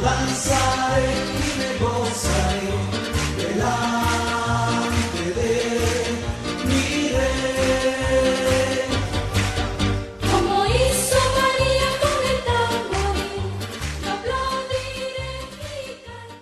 danzaré y me gozaré delante de mi Rey. Como hizo María con el tamboril, lo aplaudiré y cantaré.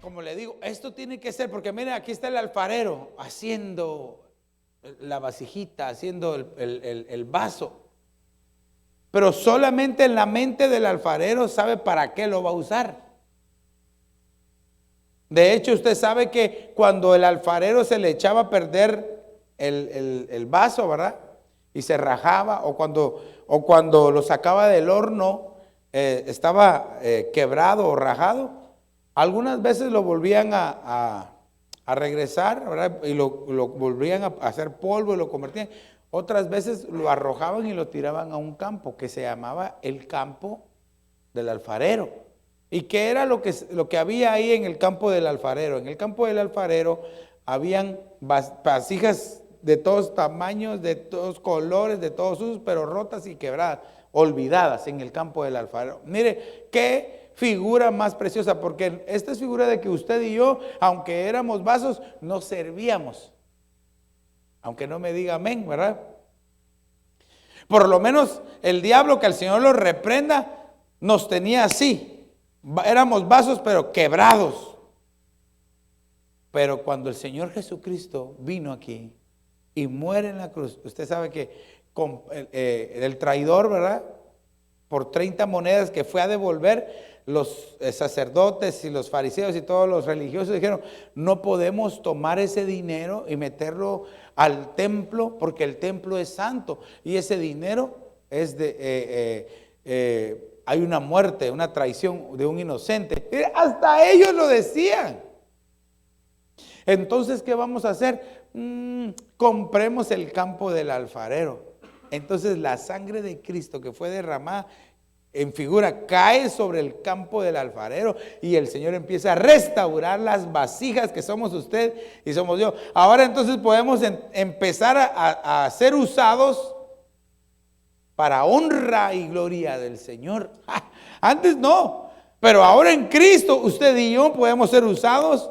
Como le digo, esto tiene que ser, porque miren, aquí está el alfarero haciendo la vasijita, haciendo el vaso. Pero solamente en la mente del alfarero sabe para qué lo va a usar. De hecho, usted sabe que cuando el alfarero se le echaba a perder el vaso, ¿verdad? Y se rajaba, o cuando lo sacaba del horno, estaba quebrado o rajado. Algunas veces lo volvían a regresar, ¿verdad? Y lo volvían a hacer polvo y lo convertían. Otras veces lo arrojaban y lo tiraban a un campo que se llamaba el campo del alfarero. ¿Y qué era lo que había ahí en el campo del alfarero? En el campo del alfarero habían vasijas de todos tamaños, de todos colores, de todos usos, pero rotas y quebradas, olvidadas en el campo del alfarero. Mire, qué figura más preciosa, porque esta es figura de que usted y yo, aunque éramos vasos, no servíamos. Aunque no me diga amén, ¿verdad? Por lo menos el diablo, que al Señor lo reprenda, nos tenía así. Éramos vasos pero quebrados. Pero cuando el Señor Jesucristo vino aquí y muere en la cruz, usted sabe que el traidor, ¿verdad? Por 30 monedas que fue a devolver, los sacerdotes y los fariseos y todos los religiosos dijeron: no podemos tomar ese dinero y meterlo al templo, porque el templo es santo y ese dinero es hay una muerte, una traición de un inocente. Hasta ellos lo decían. Entonces, ¿qué vamos a hacer? Compremos el campo del alfarero. Entonces la sangre de Cristo que fue derramada en figura cae sobre el campo del alfarero y el Señor empieza a restaurar las vasijas que somos usted y somos yo. Ahora entonces podemos empezar a ser usados para honra y gloria del Señor. Antes no, pero ahora en Cristo usted y yo podemos ser usados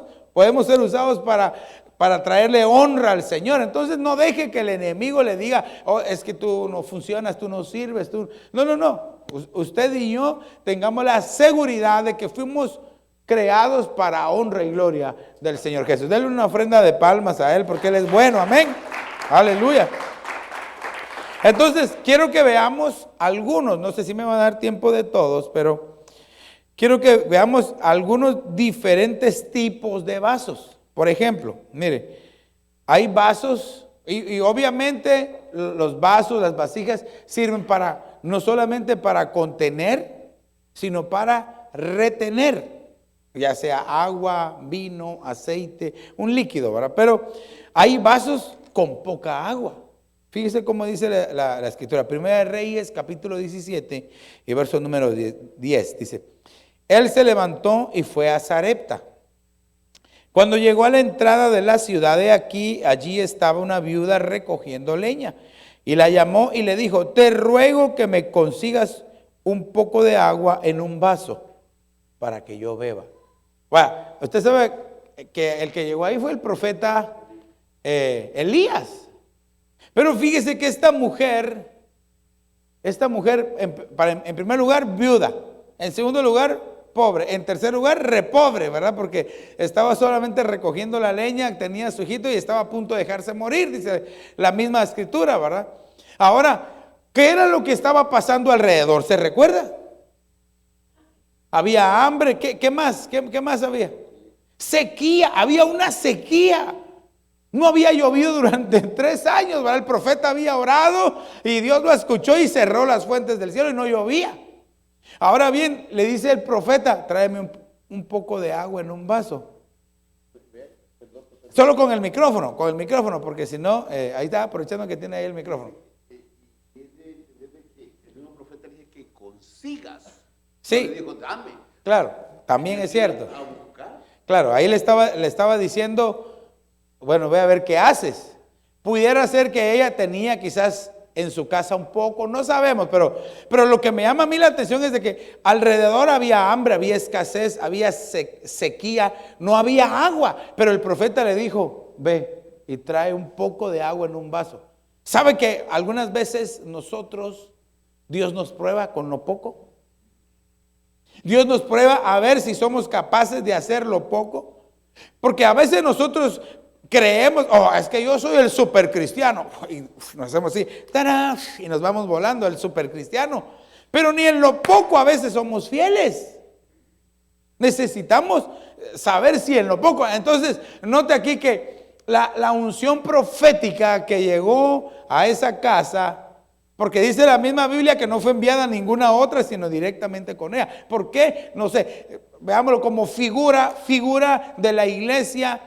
para traerle honra al Señor. Entonces no deje que el enemigo le diga: oh, es que tú no funcionas, tú no sirves, tú. No. Usted y yo tengamos la seguridad de que fuimos creados para honra y gloria del Señor Jesús. Denle una ofrenda de palmas a Él, porque Él es bueno. Amén. Aleluya. Entonces quiero que veamos algunos, no sé si me va a dar tiempo de todos, pero quiero que veamos algunos diferentes tipos de vasos. Por ejemplo, mire, hay vasos y obviamente los vasos, las vasijas sirven no solamente para contener, sino para retener, ya sea agua, vino, aceite, un líquido, ¿verdad? Pero hay vasos con poca agua. Fíjese cómo dice la escritura. Primera de Reyes, capítulo 17 y verso número 10. Dice: él se levantó y fue a Sarepta. Cuando llegó a la entrada de la ciudad, allí estaba una viuda recogiendo leña. Y la llamó y le dijo: te ruego que me consigas un poco de agua en un vaso para que yo beba. Bueno, usted sabe que el que llegó ahí fue el profeta Elías. Pero fíjese que esta mujer, en primer lugar, viuda. En segundo lugar, pobre. En tercer lugar, repobre, ¿verdad? Porque estaba solamente recogiendo la leña, tenía a su hijito y estaba a punto de dejarse morir, dice la misma escritura, ¿verdad? Ahora, ¿qué era lo que estaba pasando alrededor? ¿Se recuerda? Había hambre. ¿Qué más? ¿Qué más había? Sequía. Había una sequía. No había llovido durante 3 años, ¿verdad? El profeta había orado y Dios lo escuchó y cerró las fuentes del cielo y no llovía. Ahora bien, le dice el profeta, tráeme un poco de agua en un vaso. Solo con el micrófono, porque si no, ahí está aprovechando que tiene ahí el micrófono. El mismo profeta le dice que consigas. Sí. No le dijo, dame. Claro, también es cierto. A buscar. Claro, ahí le estaba diciendo, bueno, ve a ver qué haces. Pudiera ser que ella tenía quizás en su casa un poco, no sabemos, pero lo que me llama a mí la atención es de que alrededor había hambre, había escasez, había sequía, no había agua, pero el profeta le dijo, ve y trae un poco de agua en un vaso. ¿Sabe que algunas veces nosotros, Dios nos prueba con lo poco? Dios nos prueba a ver si somos capaces de hacer lo poco, porque a veces nosotros creemos, es que yo soy el super cristiano, y nos hacemos así, ¡tarán! Y nos vamos volando el super cristiano, pero ni en lo poco a veces somos fieles. Necesitamos saber si en lo poco. Entonces, note aquí que la unción profética que llegó a esa casa, porque dice la misma Biblia que no fue enviada a ninguna otra, sino directamente con ella. ¿Por qué? No sé, veámoslo como figura de la iglesia,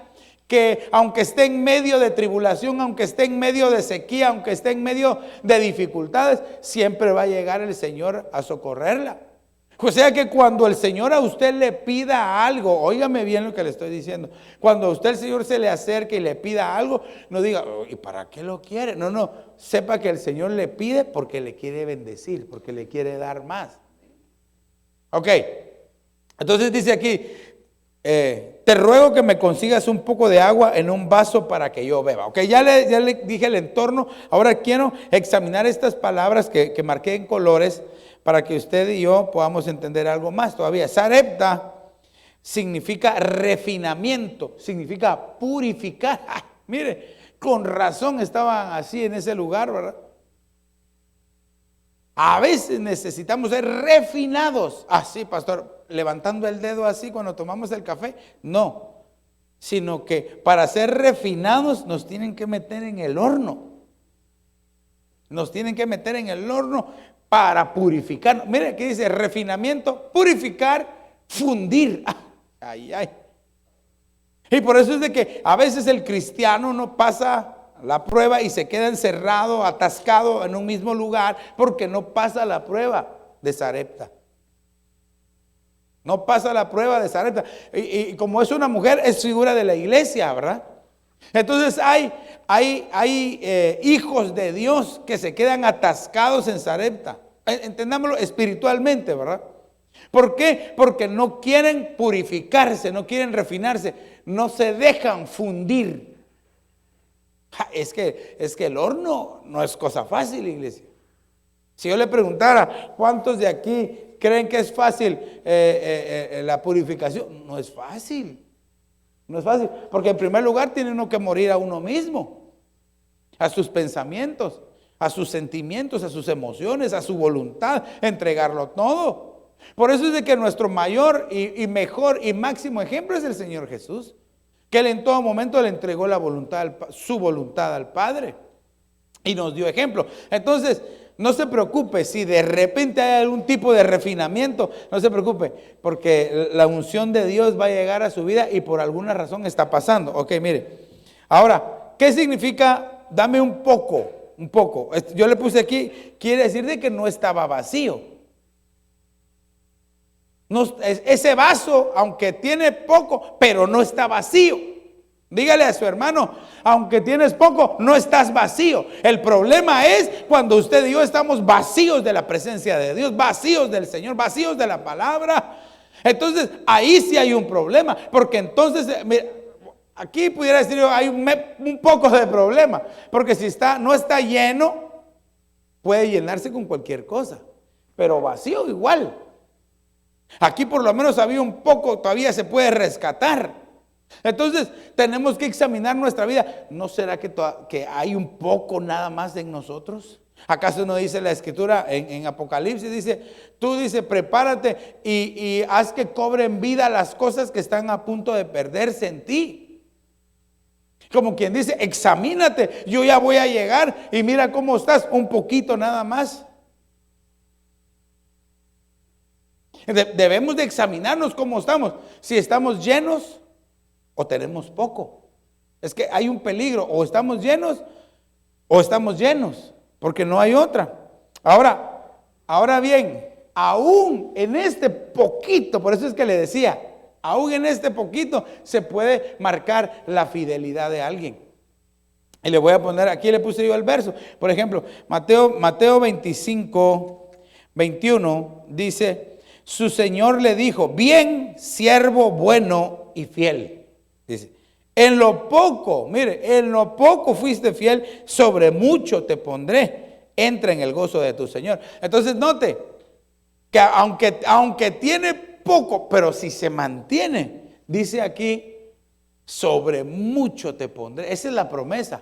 que aunque esté en medio de tribulación, aunque esté en medio de sequía, aunque esté en medio de dificultades, siempre va a llegar el Señor a socorrerla. O sea que cuando el Señor a usted le pida algo, óigame bien lo que le estoy diciendo, cuando a usted el Señor se le acerque y le pida algo, no diga, ¿y para qué lo quiere? No, sepa que el Señor le pide porque le quiere bendecir, porque le quiere dar más. Ok, entonces dice aquí, te ruego que me consigas un poco de agua en un vaso para que yo beba. Ok, ya le dije el entorno. Ahora quiero examinar estas palabras que marqué en colores para que usted y yo podamos entender algo más todavía. Sarepta significa refinamiento, significa purificar. Ay, mire, con razón estaban así en ese lugar, ¿verdad? A veces necesitamos ser refinados. Así, pastor, levantando el dedo así cuando tomamos el café. No, sino que para ser refinados nos tienen que meter en el horno. Nos tienen que meter en el horno para purificar. Mire, aquí dice refinamiento, purificar, fundir. Ay. Y por eso es de que a veces el cristiano no pasa la prueba y se queda encerrado, atascado en un mismo lugar porque no pasa la prueba de Sarepta. No pasa la prueba de Sarepta. Y como es una mujer, es figura de la iglesia, ¿verdad? Entonces hay hijos de Dios que se quedan atascados en Sarepta. Entendámoslo espiritualmente, ¿verdad? ¿Por qué? Porque no quieren purificarse, no quieren refinarse, no se dejan fundir. Es que el horno no es cosa fácil, iglesia. Si yo le preguntara, ¿cuántos de aquí creen que es fácil la purificación? No es fácil. No es fácil, porque en primer lugar tiene uno que morir a uno mismo, a sus pensamientos, a sus sentimientos, a sus emociones, a su voluntad, entregarlo todo. Por eso es de que nuestro mayor y mejor y máximo ejemplo es el Señor Jesús, que Él en todo momento le entregó la voluntad, su voluntad al Padre y nos dio ejemplo. Entonces, no se preocupe si de repente hay algún tipo de refinamiento, no se preocupe, porque la unción de Dios va a llegar a su vida y por alguna razón está pasando. Ok, mire. Ahora, ¿qué significa dame un poco? Un poco. Yo le puse aquí, quiere decir de que no estaba vacío. No, ese vaso, aunque tiene poco, pero no está vacío. Dígale a su hermano, aunque tienes poco, no estás vacío. El problema es cuando usted y yo estamos vacíos de la presencia de Dios, vacíos del Señor, vacíos de la palabra. Entonces, ahí sí hay un problema, porque entonces, mira, aquí pudiera decir yo, hay un poco de problema, porque si no está lleno, puede llenarse con cualquier cosa, pero vacío igual. Aquí por lo menos había un poco, todavía se puede rescatar. Entonces tenemos que examinar nuestra vida. ¿No será que hay un poco nada más en nosotros? ¿Acaso no dice la escritura en Apocalipsis? Dice, tú dice, prepárate y haz que cobren vida las cosas que están a punto de perderse en ti. Como quien dice, examínate, yo ya voy a llegar y mira cómo estás, un poquito nada más. Debemos de examinarnos cómo estamos, si estamos llenos o tenemos poco. Es que hay un peligro, o estamos llenos o estamos llenos. Porque no hay otra. Ahora bien, aún en este poquito, por eso es que le decía, aún en este poquito se puede marcar la fidelidad de alguien. Y le voy a poner, aquí le puse yo el verso. Por ejemplo, Mateo 25, 21 dice, su Señor le dijo, bien, siervo bueno y fiel. Dice, en lo poco, mire, en lo poco fuiste fiel, sobre mucho te pondré. Entra en el gozo de tu Señor. Entonces note que aunque tiene poco, pero si se mantiene, dice aquí, sobre mucho te pondré. Esa es la promesa.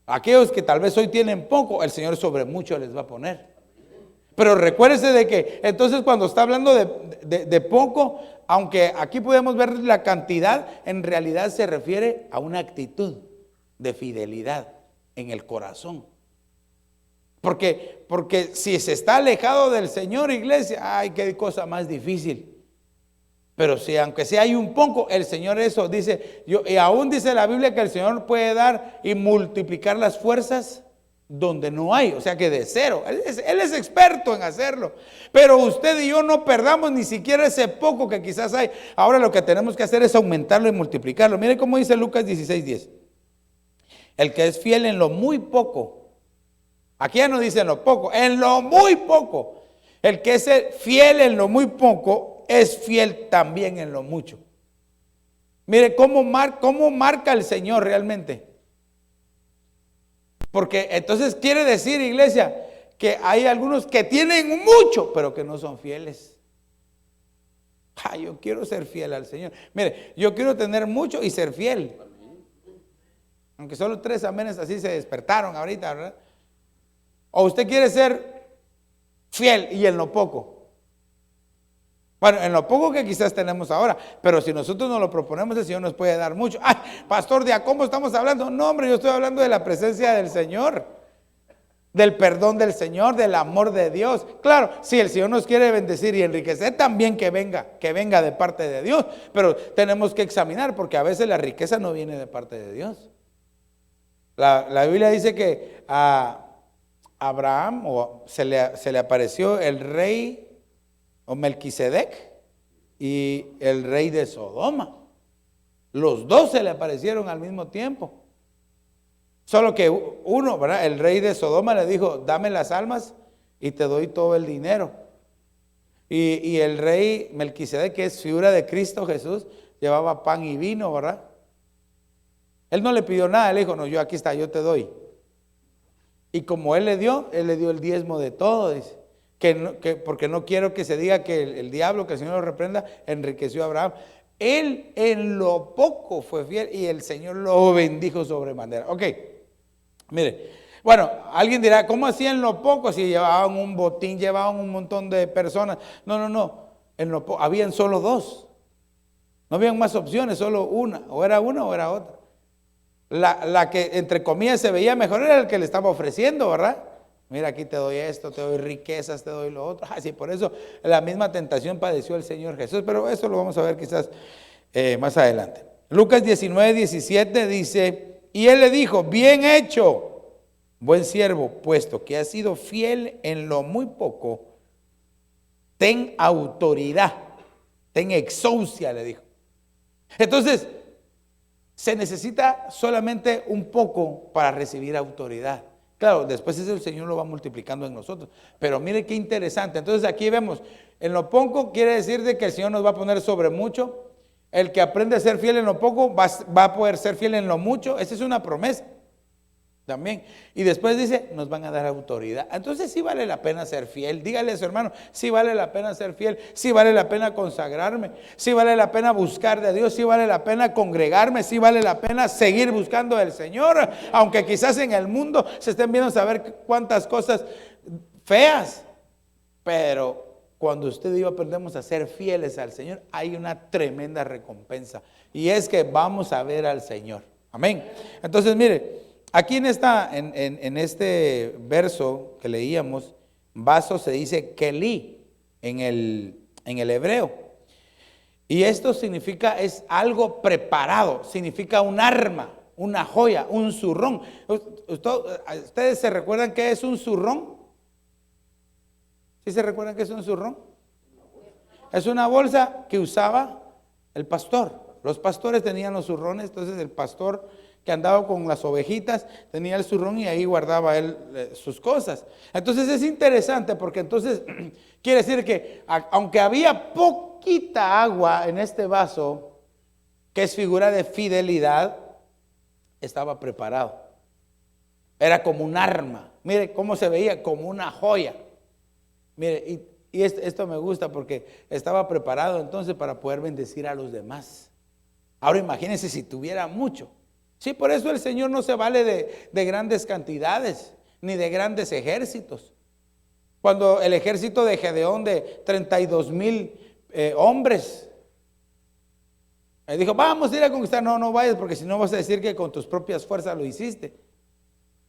Aquellos que tal vez hoy tienen poco, el Señor sobre mucho les va a poner. Pero recuérdese de que entonces cuando está hablando de poco, aunque aquí podemos ver la cantidad, en realidad se refiere a una actitud de fidelidad en el corazón. Porque si se está alejado del Señor, iglesia, ay, qué cosa más difícil. Pero si aunque sea hay un poco, el Señor eso dice, y aún dice la Biblia que el Señor puede dar y multiplicar las fuerzas donde no hay, o sea que de cero. Él es experto en hacerlo. Pero usted y yo no perdamos ni siquiera ese poco que quizás hay. Ahora lo que tenemos que hacer es aumentarlo y multiplicarlo. Mire cómo dice Lucas 16:10. El que es fiel en lo muy poco. Aquí ya no dice en lo poco, en lo muy poco. El que es fiel en lo muy poco es fiel también en lo mucho. Mire cómo marca el Señor realmente. Porque entonces quiere decir, iglesia, que hay algunos que tienen mucho, pero que no son fieles. Yo quiero ser fiel al Señor. Mire, yo quiero tener mucho y ser fiel. Aunque solo 3 amenes así se despertaron ahorita, ¿verdad? O usted quiere ser fiel y en lo poco. Bueno, en lo poco que quizás tenemos ahora, pero si nosotros nos lo proponemos, el Señor nos puede dar mucho. Ay, pastor, ¿de a cómo estamos hablando? No, hombre, yo estoy hablando de la presencia del Señor, del perdón del Señor, del amor de Dios. Claro, si el Señor nos quiere bendecir y enriquecer, también que venga de parte de Dios. Pero tenemos que examinar, porque a veces la riqueza no viene de parte de Dios. La Biblia dice que a Abraham se le apareció el rey o Melquisedec y el rey de Sodoma. Los dos se le aparecieron al mismo tiempo. Solo que uno, ¿verdad? El rey de Sodoma le dijo, dame las almas y te doy todo el dinero. Y el rey Melquisedec, que es figura de Cristo Jesús, llevaba pan y vino, ¿verdad? Él no le pidió nada, él dijo, no, yo aquí está, yo te doy. Y como él le dio el diezmo de todo, dice. Porque no quiero que se diga que el diablo, que el Señor lo reprenda, enriqueció a Abraham. Él en lo poco fue fiel y el Señor lo bendijo sobremanera. Ok, mire, bueno, alguien dirá, ¿cómo así en lo poco? Si llevaban un botín, llevaban un montón de personas. No, habían solo 2. No habían más opciones, solo una, o era otra. La que entre comillas se veía mejor era el que le estaba ofreciendo, ¿verdad? Mira, aquí te doy esto, te doy riquezas, te doy lo otro. Sí, por eso la misma tentación padeció el Señor Jesús, pero eso lo vamos a ver quizás más adelante. Lucas 19:17 dice, y él le dijo, bien hecho, buen siervo, puesto que has sido fiel en lo muy poco, ten autoridad, ten exousia, le dijo. Entonces, se necesita solamente un poco para recibir autoridad. Claro, después eso el Señor lo va multiplicando en nosotros. Pero mire qué interesante. Entonces aquí vemos, en lo poco quiere decir de que el Señor nos va a poner sobre mucho. El que aprende a ser fiel en lo poco va a poder ser fiel en lo mucho. Esa es una promesa. También. Y después dice, nos van a dar autoridad. Entonces sí vale la pena ser fiel. Dígale a su hermano, sí vale la pena ser fiel, sí vale la pena consagrarme, sí vale la pena buscar de Dios, sí vale la pena congregarme, sí vale la pena seguir buscando al Señor, aunque quizás en el mundo se estén viendo saber cuántas cosas feas, pero cuando usted y yo aprendemos a ser fieles al Señor, hay una tremenda recompensa, y es que vamos a ver al Señor. Amén. Entonces mire, aquí en este verso que leíamos, vaso se dice keli en el hebreo. Y esto significa, es algo preparado, significa un arma, una joya, un zurrón. ¿Ustedes se recuerdan qué es un zurrón? ¿Sí se recuerdan qué es un zurrón? Es una bolsa que usaba el pastor. Los pastores tenían los zurrones, entonces el pastor que andaba con las ovejitas tenía el zurrón y ahí guardaba él sus cosas. Entonces es interesante porque entonces quiere decir que aunque había poquita agua en este vaso, que es figura de fidelidad, estaba preparado. Era como un arma. Mire cómo se veía, como una joya. Mire, y esto me gusta porque estaba preparado entonces para poder bendecir a los demás. Ahora imagínense si tuviera mucho. Sí, por eso el Señor no se vale de grandes cantidades, ni de grandes ejércitos. Cuando el ejército de Gedeón de 32,000 hombres, él dijo, vamos a ir a conquistar. No, no vayas, porque si no vas a decir que con tus propias fuerzas lo hiciste.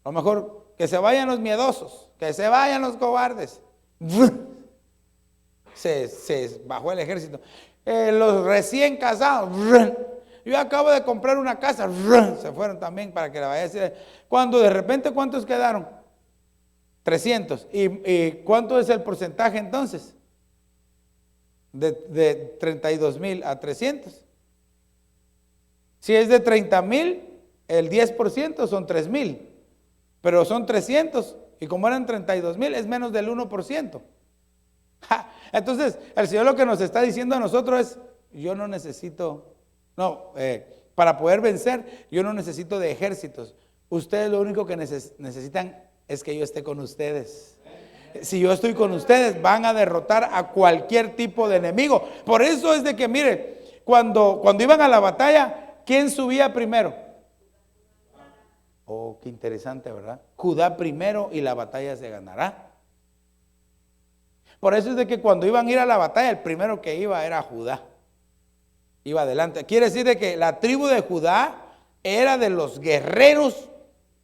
A lo mejor que se vayan los miedosos, que se vayan los cobardes. Se bajó el ejército. Los recién casados, yo acabo de comprar una casa, se fueron también para que la vaya a decir. Cuando de repente, ¿cuántos quedaron? 300. ¿Y cuánto es el porcentaje entonces? De 32,000 a 300. Si es de 30,000, el 10% son 3,000. Pero son 300. Y como eran 32,000, es menos del 1%. Entonces, el Señor lo que nos está diciendo a nosotros es, yo no necesito... para poder vencer, yo no necesito de ejércitos. Ustedes lo único que necesitan es que yo esté con ustedes. Si yo estoy con ustedes, van a derrotar a cualquier tipo de enemigo. Por eso es de que, mire, cuando iban a la batalla, ¿quién subía primero? Oh, qué interesante, ¿verdad? Judá primero y la batalla se ganará. Por eso es de que cuando iban a ir a la batalla, el primero que iba era Judá. Iba adelante. Quiere decir de que la tribu de Judá era de los guerreros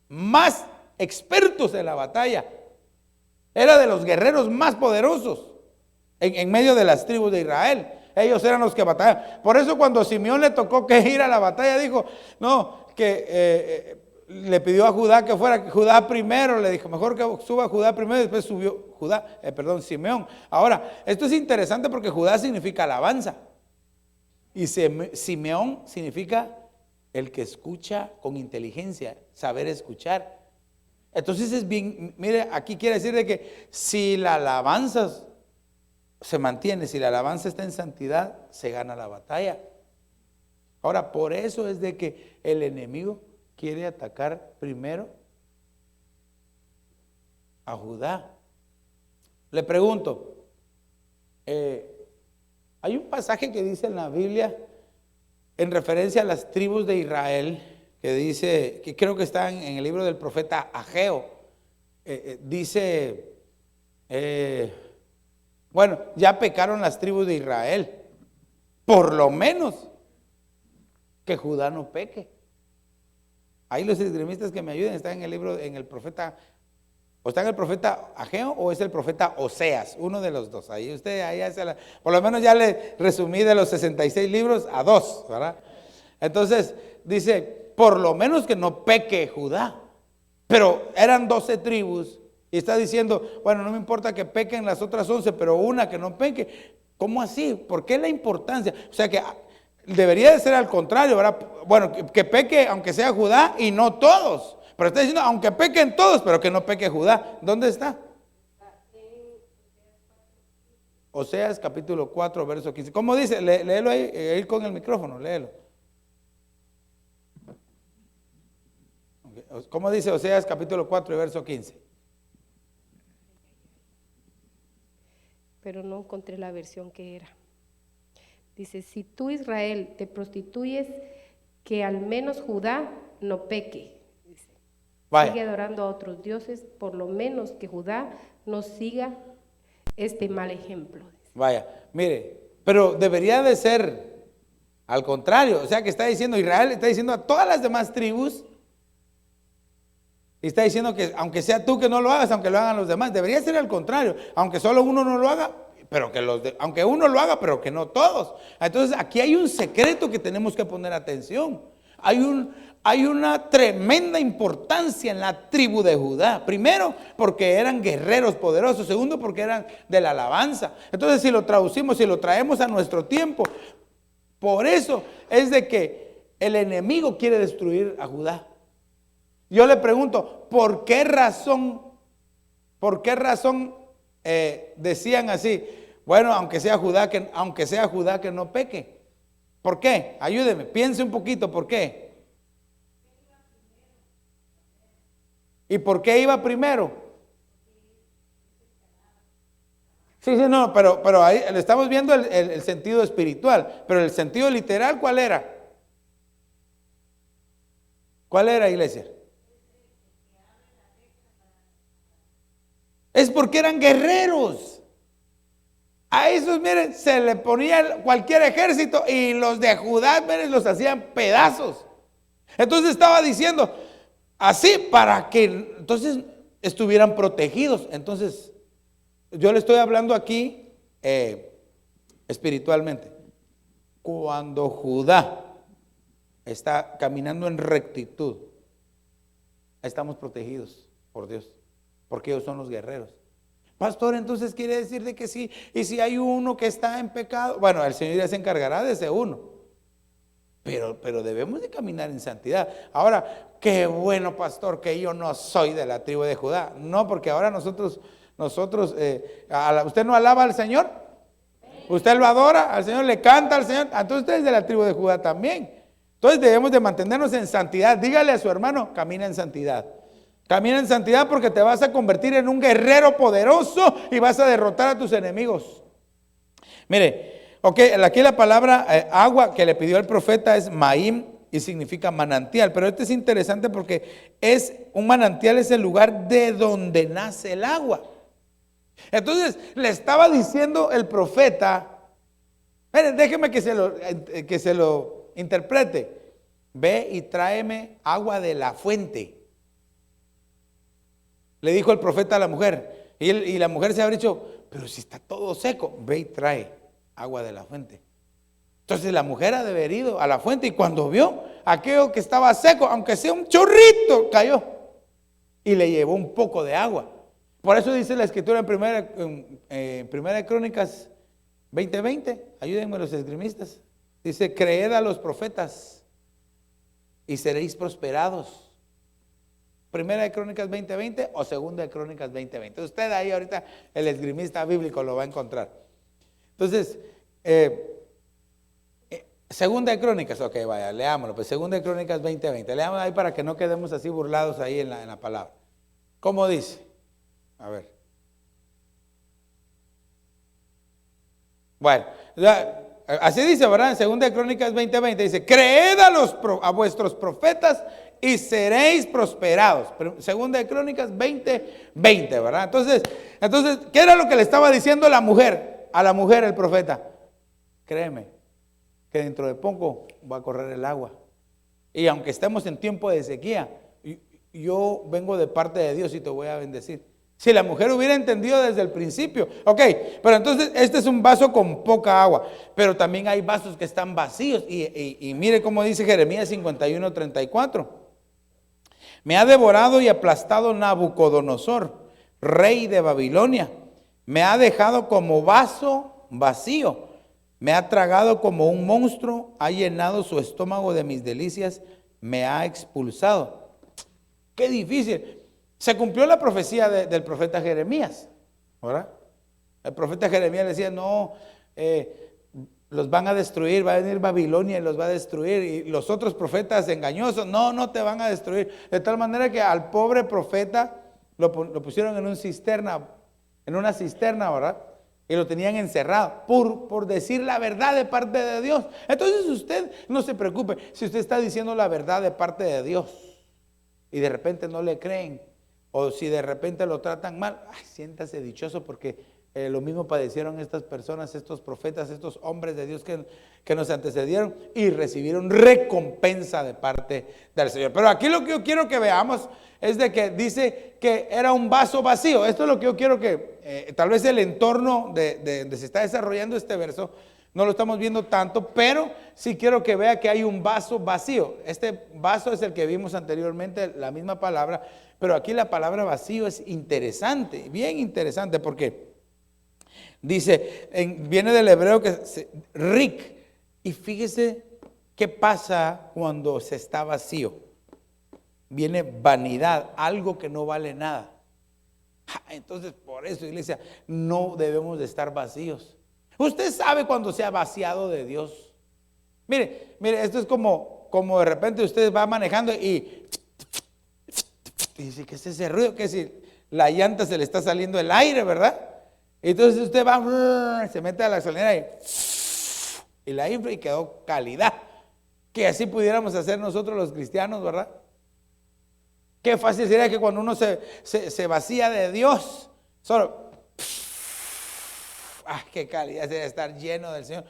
más expertos en la batalla. Era de los guerreros más poderosos en medio de las tribus de Israel. Ellos eran los que batallaban. Por eso cuando Simeón le tocó que ir a la batalla, dijo, no, que le pidió a Judá que fuera Judá primero. Le dijo, mejor que suba Judá primero y después subió Simeón. Ahora, esto es interesante porque Judá significa alabanza. Y Simeón significa el que escucha con inteligencia, saber escuchar. Entonces es bien, mire, aquí quiere decir de que si la alabanza se mantiene, si la alabanza está en santidad, se gana la batalla. Ahora, por eso es de que el enemigo quiere atacar primero a Judá. Le pregunto, hay un pasaje que dice en la Biblia en referencia a las tribus de Israel, que dice, que creo que está en el libro del profeta Ageo, dice, bueno, ya pecaron las tribus de Israel, por lo menos que Judá no peque. Ahí los extremistas que me ayuden, están en el libro, en el profeta, o está en el profeta Ageo o es el profeta Oseas, uno de los dos. Ahí usted, ahí hace por lo menos ya le resumí de los 66 libros a 2, ¿verdad? Entonces dice, por lo menos que no peque Judá. Pero eran 12 tribus y está diciendo, bueno, no me importa que pequen las otras 11, pero una que no peque. ¿Cómo así? ¿Por qué la importancia? O sea que debería de ser al contrario, ¿verdad? Bueno, que peque aunque sea Judá y no todos. Pero está diciendo, aunque pequen todos, pero que no peque Judá. ¿Dónde está? Oseas capítulo 4, verso 15. ¿Cómo dice? Léelo ahí con el micrófono, léelo. ¿Cómo dice Oseas capítulo 4 y verso 15? Pero no encontré la versión que era. Dice, si tú Israel te prostituyes, que al menos Judá no peque. Dice, Vaya. sigue adorando a otros dioses, por lo menos que Judá no siga este mal ejemplo. Dice. Vaya, mire, pero debería de ser al contrario, o sea que está diciendo Israel, está diciendo a todas las demás tribus, y está diciendo que aunque sea tú que no lo hagas, aunque lo hagan los demás, debería ser al contrario, aunque solo uno no lo haga, pero que aunque uno lo haga, pero que no todos. Entonces aquí hay un secreto que tenemos que poner atención. Hay una tremenda importancia en la tribu de Judá. Primero, porque eran guerreros poderosos. Segundo, porque eran de la alabanza. Entonces, si lo traducimos, si lo traemos a nuestro tiempo, por eso es de que el enemigo quiere destruir a Judá. Yo le pregunto, ¿por qué razón decían así? Bueno, aunque sea Judá que no peque. ¿Por qué? Ayúdeme, piense un poquito, ¿por qué? ¿Y por qué iba primero? Sí, no, pero ahí le estamos viendo el sentido espiritual, pero el sentido literal, ¿cuál era? ¿Cuál era, iglesia? Es porque eran guerreros. A esos, miren, se le ponía cualquier ejército y los de Judá, miren, los hacían pedazos. Entonces estaba diciendo así para que entonces estuvieran protegidos. Entonces, yo le estoy hablando aquí espiritualmente. Cuando Judá está caminando en rectitud, estamos protegidos por Dios, porque ellos son los guerreros. Pastor, entonces quiere decir de que sí, y si hay uno que está en pecado, bueno, el Señor ya se encargará de ese uno, pero debemos de caminar en santidad. Ahora, qué bueno, pastor, que yo no soy de la tribu de Judá. No, porque ahora nosotros ¿usted no alaba al Señor? ¿Usted lo adora? ¿Al Señor le canta al Señor? Entonces usted es de la tribu de Judá también. Entonces debemos de mantenernos en santidad. Dígale a su hermano, camina en santidad. Camina en santidad porque te vas a convertir en un guerrero poderoso y vas a derrotar a tus enemigos. Mire, aquí la palabra agua que le pidió el profeta es Maim y significa manantial. Pero esto es interesante porque un manantial es el lugar de donde nace el agua. Entonces le estaba diciendo el profeta, mire, déjeme que se lo interprete. Ve y tráeme agua de la fuente. Le dijo el profeta a la mujer, y la mujer se habría dicho, pero si está todo seco, ve y trae agua de la fuente. Entonces la mujer ha de haber ido a la fuente y cuando vio aquello que estaba seco, aunque sea un chorrito, cayó y le llevó un poco de agua. Por eso dice la escritura en Primera de Crónicas 20:20, ayúdenme los esgrimistas, dice, creed a los profetas y seréis prosperados. Primera de Crónicas 20:20 o Segunda de Crónicas 20:20. Usted ahí ahorita, el esgrimista bíblico lo va a encontrar. Entonces, Segunda de Crónicas, ok, vaya, leámoslo, pues Segunda de Crónicas 20:20. Leámoslo ahí para que no quedemos así burlados ahí en la palabra. ¿Cómo dice? A ver. Bueno, así dice, ¿verdad? En Segunda de Crónicas 20:20 dice, creed a vuestros profetas y seréis prosperados. Segunda de Crónicas 20:20, ¿verdad? Entonces, ¿qué era lo que le estaba diciendo la mujer? A la mujer el profeta. Créeme, que dentro de poco va a correr el agua. Y aunque estemos en tiempo de sequía, yo vengo de parte de Dios y te voy a bendecir. Si la mujer hubiera entendido desde el principio, ok, pero entonces este es un vaso con poca agua, pero también hay vasos que están vacíos. Y mire cómo dice Jeremías 51:34. Me ha devorado y aplastado Nabucodonosor, rey de Babilonia. Me ha dejado como vaso vacío. Me ha tragado como un monstruo. Ha llenado su estómago de mis delicias. Me ha expulsado. Qué difícil. Se cumplió la profecía del profeta Jeremías, ¿verdad? El profeta Jeremías le decía, no, los van a destruir, va a venir Babilonia y los va a destruir. Y los otros profetas engañosos, no te van a destruir. De tal manera que al pobre profeta lo pusieron en una cisterna, ¿verdad? Y lo tenían encerrado por decir la verdad de parte de Dios. Entonces usted no se preocupe si usted está diciendo la verdad de parte de Dios y de repente no le creen, o si de repente lo tratan mal. Ay, siéntase dichoso, porque lo mismo padecieron estas personas, estos profetas, estos hombres de Dios que nos antecedieron, y recibieron recompensa de parte del Señor. Pero aquí lo que yo quiero que veamos es de que dice que era un vaso vacío. Esto es lo que yo quiero que, tal vez el entorno de se está desarrollando este verso, no lo estamos viendo tanto, pero sí quiero que vea que hay un vaso vacío. Este vaso es el que vimos anteriormente, la misma palabra, pero aquí la palabra vacío es interesante, bien interesante, porque dice, viene del hebreo que es rik, y fíjese qué pasa cuando se está vacío. Viene vanidad, algo que no vale nada. Entonces, por eso, iglesia, no debemos de estar vacíos. Usted sabe cuando se ha vaciado de Dios. Mire, esto es como de repente usted va manejando y dice, ¿qué es ese ruido? Que si la llanta se le está saliendo el aire, ¿verdad? Entonces usted va, se mete a la gasolinera y la infla y quedó calidad. Que así pudiéramos hacer nosotros los cristianos, ¿verdad? Qué fácil sería que cuando uno se vacía de Dios, solo, qué calidad sería estar lleno del Señor.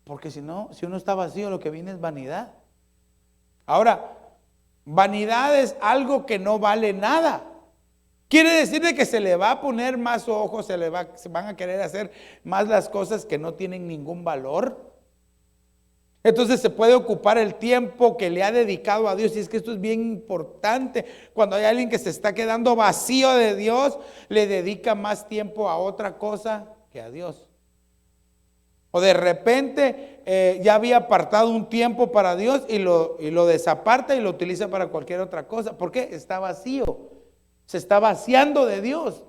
Porque si no, si uno está vacío, lo que viene es vanidad. Ahora, vanidad es algo que no vale nada. Quiere decir de que se le va a poner más ojos, se van a querer hacer más las cosas que no tienen ningún valor. Entonces se puede ocupar el tiempo que le ha dedicado a Dios. Y es que esto es bien importante. Cuando hay alguien que se está quedando vacío de Dios, le dedica más tiempo a otra cosa que a Dios. O de repente ya había apartado un tiempo para Dios y lo desaparta y lo utiliza para cualquier otra cosa. ¿Por qué? Está vacío. Se está vaciando de Dios.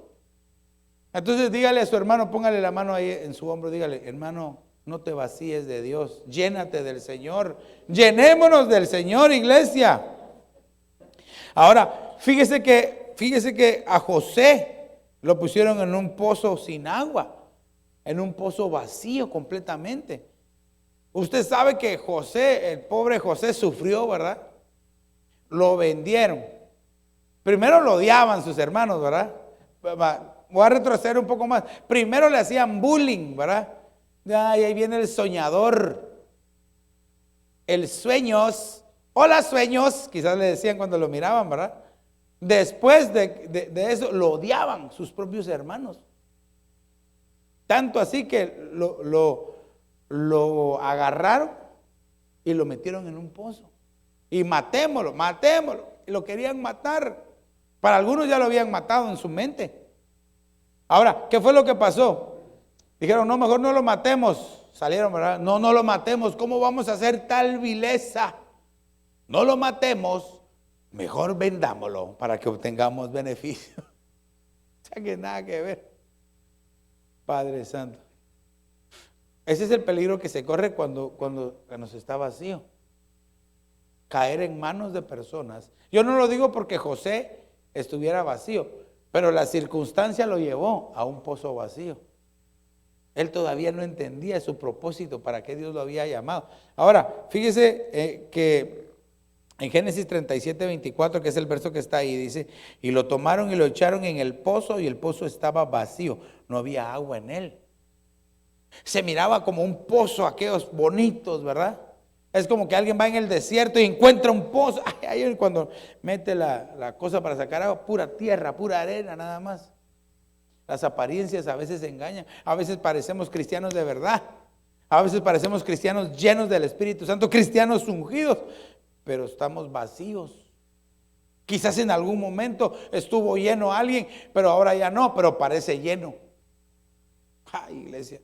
Entonces dígale a su hermano, póngale la mano ahí en su hombro, dígale, hermano, no te vacíes de Dios, llénate del Señor. Llenémonos del Señor, iglesia. Ahora, fíjese que a José lo pusieron en un pozo sin agua, en un pozo vacío completamente. Usted sabe que José, el pobre José, sufrió, ¿verdad? Lo vendieron. Primero lo odiaban sus hermanos, ¿verdad? Voy a retroceder un poco más. Primero le hacían bullying, ¿verdad? Ay, ahí viene el soñador. El sueños. Hola sueños, quizás le decían cuando lo miraban, ¿verdad? Después de eso lo odiaban sus propios hermanos. Tanto así que lo agarraron y lo metieron en un pozo. Y matémoslo. Y lo querían matar. Para algunos ya lo habían matado en su mente. Ahora, ¿qué fue lo que pasó? Dijeron, no, mejor no lo matemos. Salieron, ¿verdad? No lo matemos. ¿Cómo vamos a hacer tal vileza? No lo matemos. Mejor vendámoslo para que obtengamos beneficio. O sea que nada que ver. Padre Santo. Ese es el peligro que se corre cuando se está vacío. Caer en manos de personas. Yo no lo digo porque José estuviera vacío, pero la circunstancia lo llevó a un pozo vacío. Él todavía no entendía su propósito, para qué Dios lo había llamado. Ahora, fíjese que en Génesis 37, 24, que es el verso que está ahí, dice, y lo tomaron y lo echaron en el pozo, y el pozo estaba vacío, no había agua en él. Se miraba como un pozo, aquellos bonitos, ¿verdad? Es como que alguien va en el desierto y encuentra un pozo. Ahí cuando mete la cosa para sacar agua, pura tierra, pura arena, nada más. Las apariencias a veces engañan. A veces parecemos cristianos de verdad. A veces parecemos cristianos llenos del Espíritu Santo, cristianos ungidos, pero estamos vacíos. Quizás en algún momento estuvo lleno alguien, pero ahora ya no, pero parece lleno. Iglesia.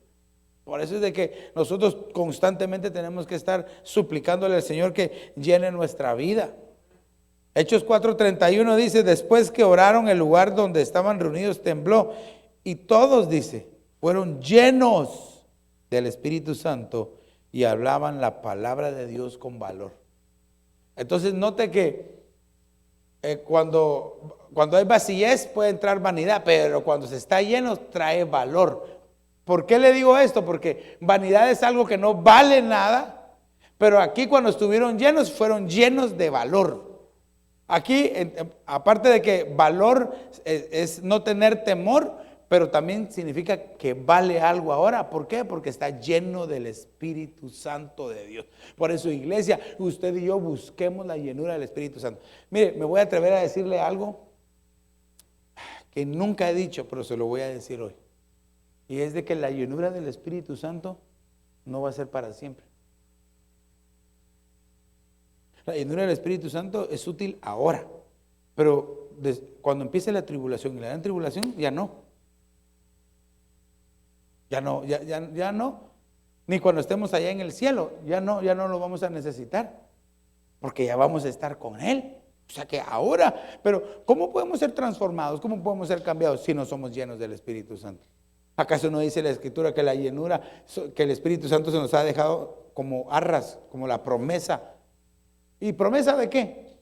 Por eso es de que nosotros constantemente tenemos que estar suplicándole al Señor que llene nuestra vida. Hechos 4:31 dice, después que oraron, el lugar donde estaban reunidos tembló, y todos, dice, fueron llenos del Espíritu Santo y hablaban la palabra de Dios con valor. Entonces note que cuando hay vacíez puede entrar vanidad, pero cuando se está lleno trae valor. ¿Por qué le digo esto? Porque vanidad es algo que no vale nada, pero aquí cuando estuvieron llenos fueron llenos de valor. Aquí, aparte de que valor es no tener temor, pero también significa que vale algo ahora. ¿Por qué? Porque está lleno del Espíritu Santo de Dios. Por eso, iglesia, usted y yo busquemos la llenura del Espíritu Santo. Mire, me voy a atrever a decirle algo que nunca he dicho, pero se lo voy a decir hoy. Y es de que la llenura del Espíritu Santo no va a ser para siempre. La llenura del Espíritu Santo es útil ahora, pero cuando empiece la tribulación y la gran tribulación, ya no. Ya no. Ni cuando estemos allá en el cielo, ya no lo vamos a necesitar, porque ya vamos a estar con Él. O sea que ahora, pero ¿cómo podemos ser transformados? ¿Cómo podemos ser cambiados si no somos llenos del Espíritu Santo? ¿Acaso no dice la Escritura que la llenura, que el Espíritu Santo se nos ha dejado como arras, como la promesa? ¿Y promesa de qué?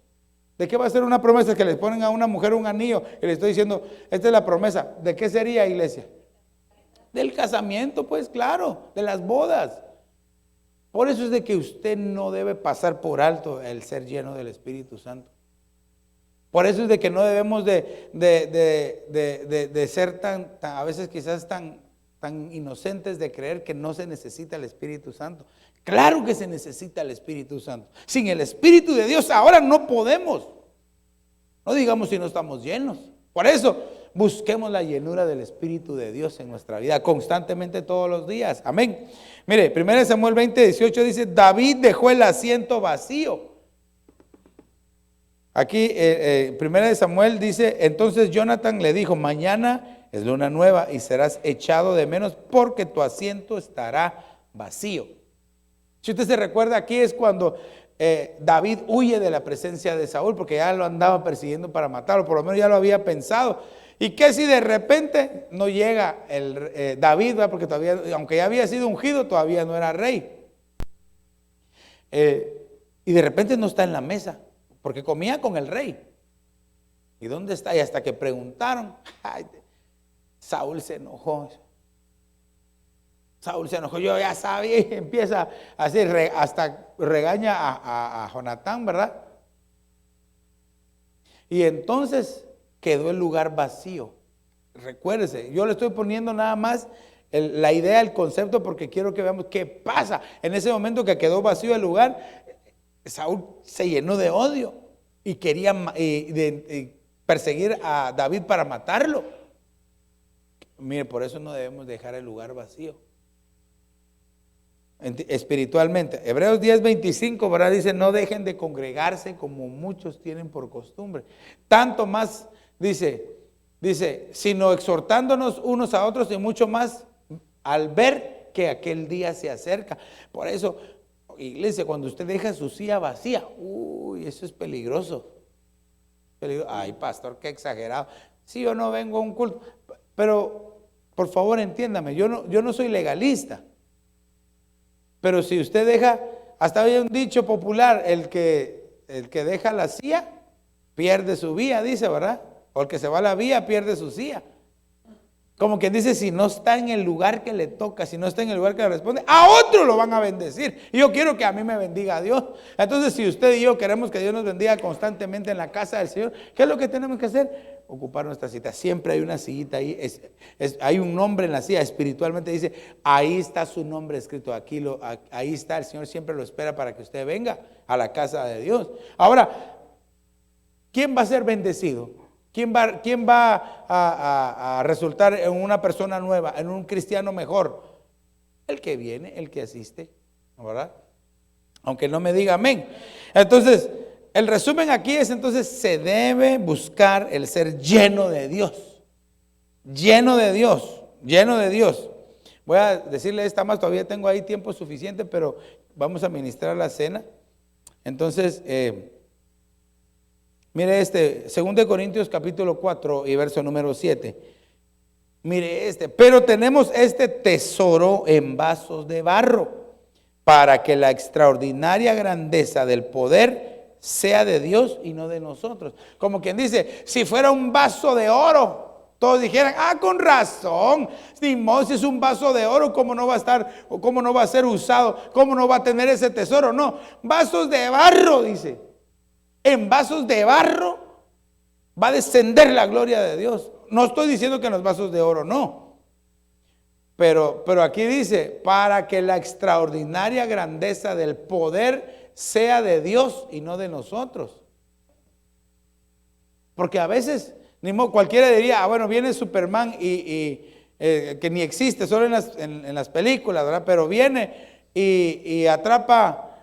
¿De qué va a ser una promesa? Que le ponen a una mujer un anillo y le estoy diciendo, esta es la promesa. ¿De qué sería, iglesia? Del casamiento, pues claro, de las bodas. Por eso es de que usted no debe pasar por alto el ser lleno del Espíritu Santo. Por eso es de que no debemos de ser a veces quizás tan inocentes de creer que no se necesita el Espíritu Santo. Claro que se necesita el Espíritu Santo. Sin el Espíritu de Dios ahora no podemos. No digamos si no estamos llenos. Por eso busquemos la llenura del Espíritu de Dios en nuestra vida constantemente todos los días. Amén. Mire, 1 Samuel 20:18 dice, David dejó el asiento vacío. Aquí 1 Samuel dice, entonces Jonathan le dijo, mañana es luna nueva y serás echado de menos porque tu asiento estará vacío. Si usted se recuerda, aquí es cuando David huye de la presencia de Saúl porque ya lo andaba persiguiendo para matarlo, por lo menos ya lo había pensado. ¿Y qué si de repente no llega David, ¿verdad? Porque todavía, aunque ya había sido ungido, todavía no era rey? Y de repente no está en la mesa, porque comía con el rey. ¿Y dónde está? Y hasta que preguntaron, ay, Saúl se enojó. Yo ya sabía, y empieza a hacer, hasta regaña a Jonatán, ¿verdad? Y entonces quedó el lugar vacío. Recuérdese, yo le estoy poniendo nada más la idea, el concepto, porque quiero que veamos qué pasa. En ese momento que quedó vacío el lugar, Saúl se llenó de odio y quería perseguir a David para matarlo. Mire, por eso no debemos dejar el lugar vacío. Espiritualmente, Hebreos 10:25, ¿verdad? Dice, no dejen de congregarse como muchos tienen por costumbre. Tanto más, dice, sino exhortándonos unos a otros y mucho más al ver que aquel día se acerca. Por eso, iglesia, cuando usted deja su silla vacía, uy, eso es peligroso. Ay, pastor, qué exagerado. Si yo no vengo a un culto, pero por favor entiéndame, yo no soy legalista. Pero si usted deja, hasta había un dicho popular, el que deja la silla, pierde su vía, dice, ¿verdad? O el que se va a la vía, pierde su silla. Como quien dice, si no está en el lugar que le toca, si no está en el lugar que le responde, a otro lo van a bendecir. Y yo quiero que a mí me bendiga a Dios. Entonces, si usted y yo queremos que Dios nos bendiga constantemente en la casa del Señor, ¿qué es lo que tenemos que hacer? Ocupar nuestra cita. Siempre hay una sillita ahí, hay un nombre en la silla. Espiritualmente dice, ahí está su nombre escrito, ahí está, el Señor siempre lo espera para que usted venga a la casa de Dios. Ahora, ¿quién va a ser bendecido? ¿Quién va a resultar en una persona nueva, en un cristiano mejor? El que viene, el que asiste, ¿verdad? Aunque no me diga amén. Entonces, el resumen aquí es, entonces, se debe buscar el ser lleno de Dios. Lleno de Dios, lleno de Dios. Voy a decirle esta más, todavía tengo ahí tiempo suficiente, pero vamos a ministrar la cena. Entonces, mire 2 Corintios capítulo 4 y verso número 7. Mire pero tenemos este tesoro en vasos de barro, para que la extraordinaria grandeza del poder sea de Dios y no de nosotros. Como quien dice, si fuera un vaso de oro, todos dijeran, con razón, si es un vaso de oro, ¿cómo no va a estar, o cómo no va a ser usado, cómo no va a tener ese tesoro? No, vasos de barro, dice. En vasos de barro va a descender la gloria de Dios. No estoy diciendo que en los vasos de oro no. Pero aquí dice, para que la extraordinaria grandeza del poder sea de Dios y no de nosotros. Porque a veces, ni modo, cualquiera diría, bueno, viene Superman que ni existe, solo en las películas, ¿verdad? Pero viene y atrapa,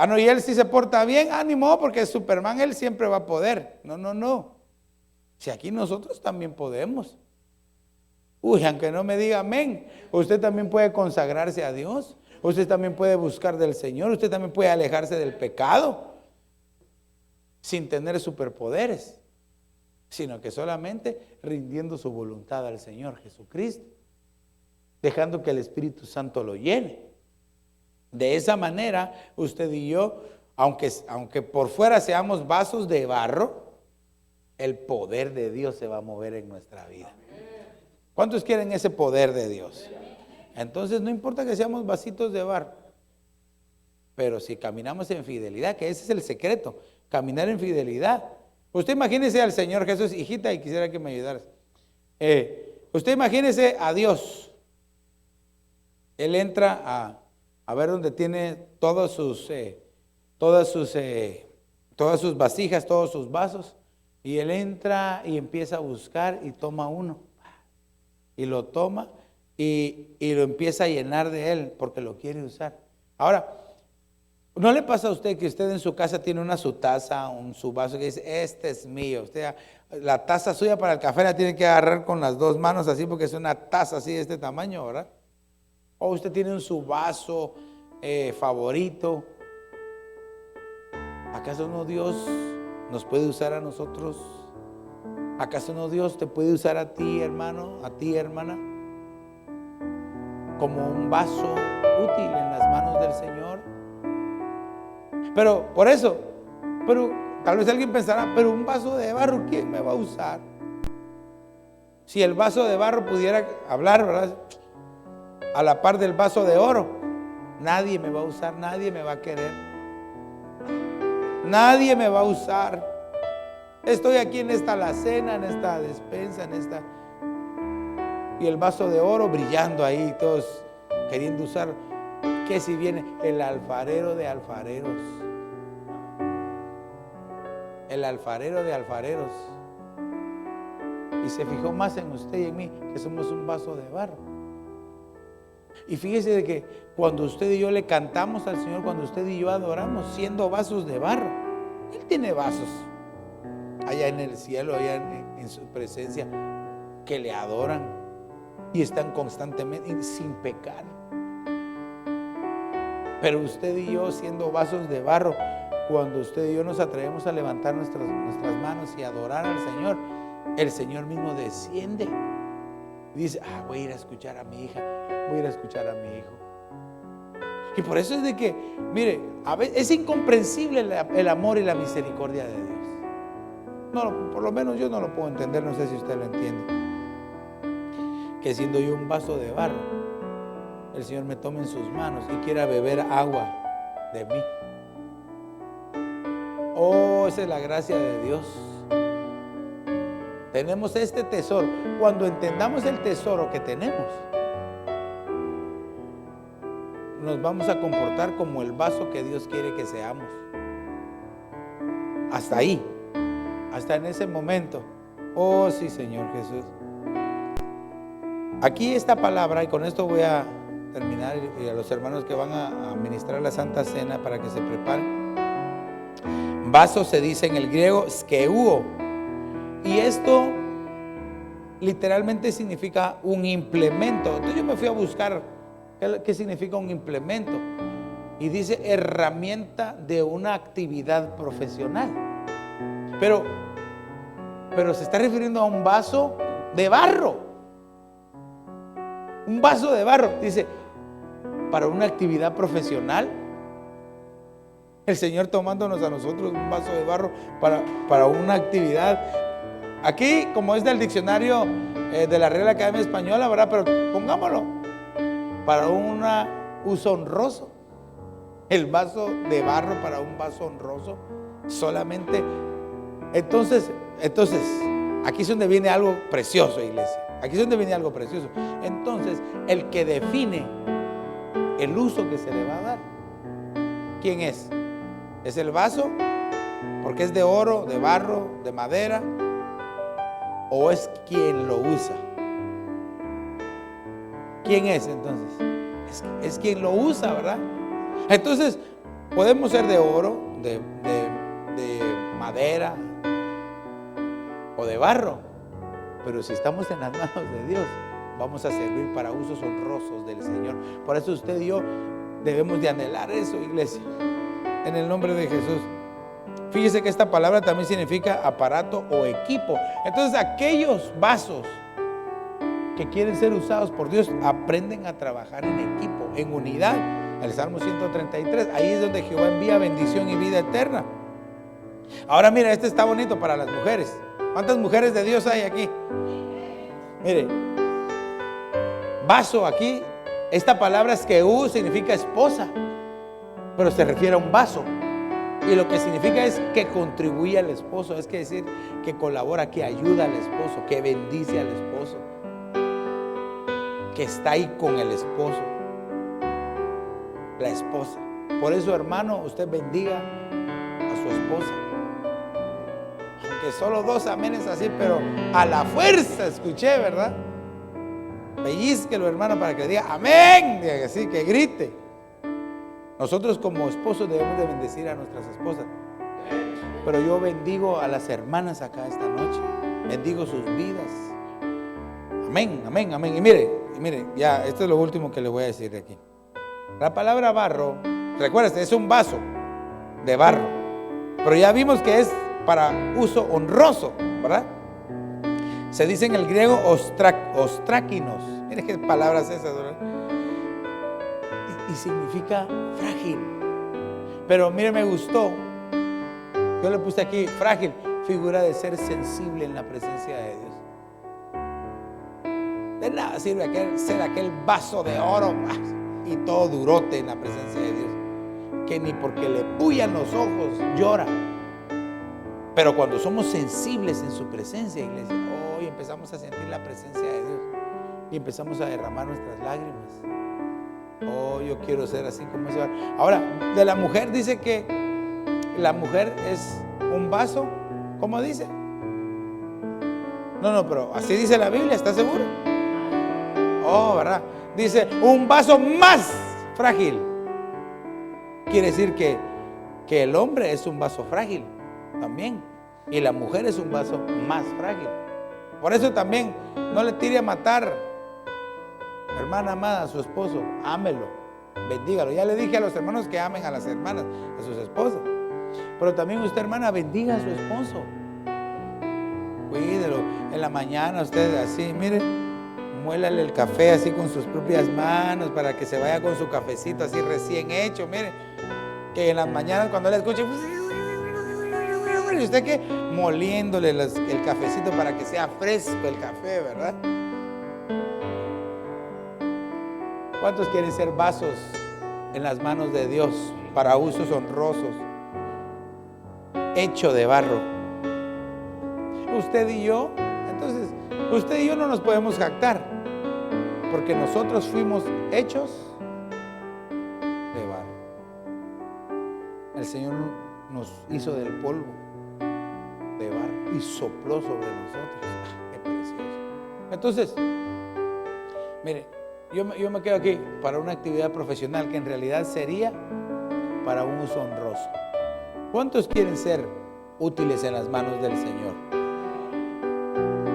no, y él sí se porta bien, ni modo, porque Superman, él siempre va a poder. No. Si aquí nosotros también podemos. Aunque no me diga amén, usted también puede consagrarse a Dios, usted también puede buscar del Señor, usted también puede alejarse del pecado sin tener superpoderes, sino que solamente rindiendo su voluntad al Señor Jesucristo, dejando que el Espíritu Santo lo llene. De esa manera, usted y yo, aunque por fuera seamos vasos de barro, el poder de Dios se va a mover en nuestra vida. ¿Cuántos quieren ese poder de Dios? Entonces no importa que seamos vasitos de barro, pero si caminamos en fidelidad, que ese es el secreto, caminar en fidelidad. Usted imagínese al Señor Jesús, hijita, y quisiera que me ayudaras. Usted imagínese a Dios. Él entra a ver dónde tiene todas sus vasijas, todos sus vasos, y él entra y empieza a buscar y toma uno. Y lo toma y lo empieza a llenar de él porque lo quiere usar. Ahora, ¿no le pasa a usted que usted en su casa tiene su taza, su vaso que dice, este es mío? Usted, la taza suya para el café la tiene que agarrar con las dos manos así porque es una taza así de este tamaño, ¿verdad? O usted tiene su vaso favorito. ¿Acaso no Dios nos puede usar a nosotros? ¿Acaso no Dios te puede usar a ti, hermano, a ti, hermana, como un vaso útil en las manos del Señor? Pero tal vez alguien pensará, pero un vaso de barro, ¿quién me va a usar? Si el vaso de barro pudiera hablar, ¿verdad?, a la par del vaso de oro, nadie me va a usar, nadie me va a querer, nadie me va a usar. Estoy aquí en esta alacena, en esta despensa, y el vaso de oro brillando ahí, todos queriendo usar. ¿Qué si viene el alfarero de alfareros? El alfarero de alfareros. Y se fijó más en usted y en mí, que somos un vaso de barro. Y fíjese de que cuando usted y yo le cantamos al Señor, cuando usted y yo adoramos, siendo vasos de barro, Él tiene vasos allá en el cielo, allá en su presencia, que le adoran y están constantemente sin pecar. Pero usted y yo, siendo vasos de barro, cuando usted y yo nos atrevemos a levantar nuestras manos y adorar al Señor, el Señor mismo desciende y dice, voy a ir a escuchar a mi hija, voy a ir a escuchar a mi hijo. Y por eso es de que, mire, a veces es incomprensible el amor y la misericordia de Dios. No, por lo menos yo no lo puedo entender, no sé si usted lo entiende. Que siendo yo un vaso de barro, el Señor me tome en sus manos y quiera beber agua de mí. Esa es la gracia de Dios. Tenemos este tesoro. Cuando entendamos el tesoro que tenemos, nos vamos a comportar como el vaso que Dios quiere que seamos. Hasta ahí, hasta en ese momento. Oh sí, Señor Jesús. Aquí esta palabra, y con esto voy a terminar, y a los hermanos que van a ministrar la Santa Cena para que se preparen. Vaso se dice en el griego skeuo, y esto literalmente significa un implemento. Entonces yo me fui a buscar qué significa un implemento, y dice herramienta de una actividad profesional. Pero se está refiriendo a un vaso de barro. Un vaso de barro, dice, para una actividad profesional. El Señor tomándonos a nosotros un vaso de barro para una actividad. Aquí, como es del diccionario de la Real Academia Española, ¿verdad? Pero pongámoslo para un uso honroso. El vaso de barro para un vaso honroso. Solamente. Entonces, aquí es donde viene algo precioso, iglesia. Aquí es donde viene algo precioso. Entonces, el que define el uso que se le va a dar, ¿quién es? ¿Es el vaso? Porque es de oro, de barro, de madera. ¿O es quien lo usa? ¿Quién es entonces? Es quien lo usa, ¿verdad? Entonces, podemos ser de oro, de madera o de barro. Pero si estamos en las manos de Dios, vamos a servir para usos honrosos del Señor. Por eso usted y yo debemos de anhelar eso, iglesia. En el nombre de Jesús. Fíjese que esta palabra también significa aparato o equipo. Entonces aquellos vasos que quieren ser usados por Dios aprenden a trabajar en equipo, en unidad. El Salmo 133, ahí es donde Jehová envía bendición y vida eterna. Ahora mira, este está bonito para las mujeres. ¿Cuántas mujeres de Dios hay aquí? Mire, vaso aquí, esta palabra es que significa esposa, pero se refiere a un vaso. Y lo que significa es que contribuye al esposo, es que decir que colabora, que ayuda al esposo, que bendice al esposo, que está ahí con el esposo, la esposa. Por eso, hermano, usted bendiga a su esposa. Aunque solo 2 amenes así, pero a la fuerza escuché, ¿verdad? Pellizquelo, hermano, para que le diga amén, diga así, que grite. Nosotros como esposos debemos de bendecir a nuestras esposas. Pero yo bendigo a las hermanas acá esta noche. Bendigo sus vidas. Amén, amén, amén. Y mire, ya, esto es lo último que le voy a decir de aquí. La palabra barro, recuérdate, es un vaso de barro. Pero ya vimos que es para uso honroso, ¿verdad? Se dice en el griego ostráquinos. Mire qué palabras esas, ¿verdad? Y significa frágil. Pero mire, me gustó. Yo le puse aquí frágil, figura de ser sensible en la presencia de Dios. De nada sirve ser aquel vaso de oro y todo durote en la presencia de Dios, que ni porque le bullan los ojos llora. Pero cuando somos sensibles en su presencia, iglesia, hoy empezamos a sentir la presencia de Dios y empezamos a derramar nuestras lágrimas. Oh, yo quiero ser así como ese. Ahora, de la mujer dice que la mujer es un vaso, ¿cómo dice? No, pero así dice la Biblia, ¿estás seguro? Oh, ¿verdad? Dice, un vaso más frágil. Quiere decir que el hombre es un vaso frágil también. Y la mujer es un vaso más frágil. Por eso también no le tire a matar, hermana amada, a su esposo. Ámelo, bendígalo. Ya le dije a los hermanos que amen a las hermanas, a sus esposas. Pero también usted, hermana, bendiga a su esposo. Cuídelo. En la mañana usted así, mire, muélale el café así con sus propias manos para que se vaya con su cafecito así recién hecho. Mire, que en las mañanas cuando le escuche, y usted que moliéndole el cafecito para que sea fresco el café, ¿verdad? ¿Cuántos quieren ser vasos en las manos de Dios para usos honrosos, hecho de barro? Usted y yo, entonces, usted y yo no nos podemos jactar, porque nosotros fuimos hechos de barro. El Señor nos hizo del polvo de barro y sopló sobre nosotros. ¡Qué precioso! Entonces, mire, yo me quedo aquí para una actividad profesional que en realidad sería para un uso honroso. ¿Cuántos quieren ser útiles en las manos del Señor?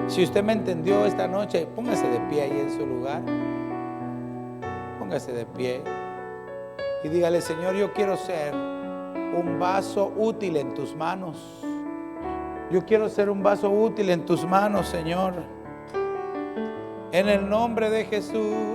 Si usted me entendió esta noche, póngase de pie ahí en su lugar. Póngase de pie y dígale: Señor, yo quiero ser un vaso útil en tus manos. Yo quiero ser un vaso útil en tus manos, Señor. En el nombre de Jesús.